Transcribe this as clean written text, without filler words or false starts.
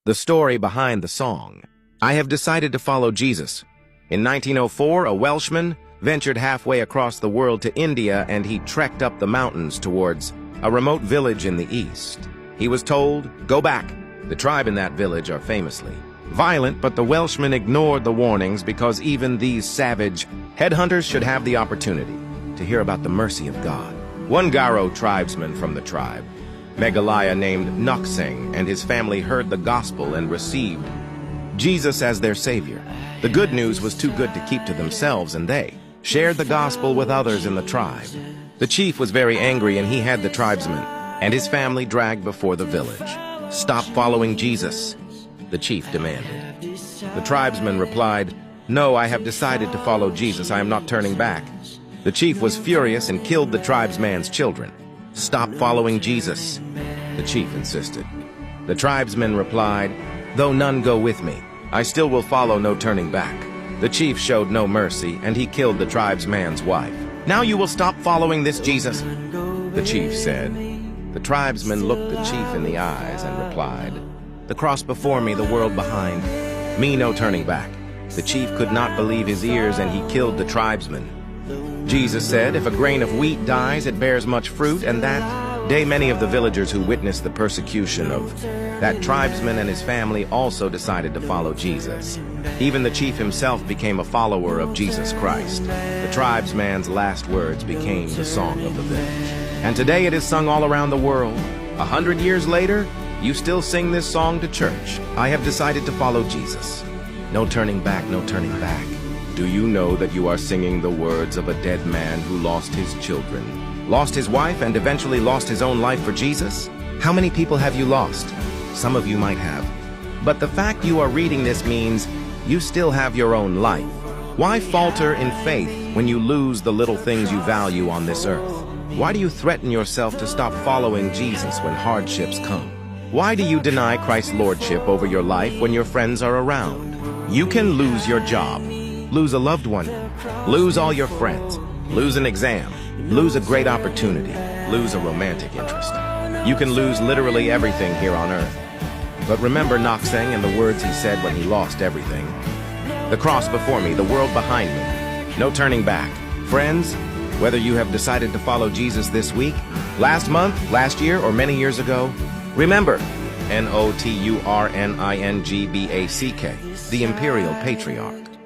The story behind the song. I have decided to follow Jesus. In 1904, a Welshman ventured halfway across the world to India, and he trekked up the mountains towards a remote village in the east. He was told, "Go back." The tribe in that village are famously violent, but the Welshman ignored the warnings because even these savage headhunters should have the opportunity to hear about the mercy of God. One Garo tribesman from the tribe, Meghalaya, named Nokseng, and his family heard the gospel and received Jesus as their savior. The good news was too good to keep to themselves, and they shared the gospel with others in the tribe. The chief was very angry, and he had the tribesman and his family dragged before the village. "Stop following Jesus," the chief demanded. The tribesman replied, "No, I have decided to follow Jesus. I am not turning back." The chief was furious and killed the tribesman's children. "Stop following Jesus," the chief insisted. The tribesman replied, "Though none go with me, I still will follow, no turning back." The chief showed no mercy, and he killed the tribesman's wife. "Now you will stop following this Jesus," the chief said. The tribesman looked the chief in the eyes and replied, "The cross before me, the world behind. Me no turning back." The chief could not believe his ears, and he killed the tribesman. Jesus said, "If a grain of wheat dies, it bears much fruit," and that day many of the villagers who witnessed the persecution of that tribesman and his family also decided to follow Jesus. Even the chief himself became a follower of Jesus Christ. The tribesman's last words became the song of the village. And today it is sung all around the world. 100 years later, you still sing this song to church. I have decided to follow Jesus. No turning back, no turning back. Do you know that you are singing the words of a dead man who lost his children, lost his wife, and eventually lost his own life for Jesus? How many people have you lost? Some of you might have. But the fact you are reading this means you still have your own life. Why falter in faith when you lose the little things you value on this earth? Why do you threaten yourself to stop following Jesus when hardships come? Why do you deny Christ's lordship over your life when your friends are around? You can lose your job, lose a loved one, lose all your friends, lose an exam, lose a great opportunity, lose a romantic interest. You can lose literally everything here on earth. But remember Nokseng and the words he said when he lost everything. "The cross before me, the world behind me. No turning back." Friends, whether you have decided to follow Jesus this week, last month, last year, or many years ago, remember, Noturningbak, the Imperial Patriarch.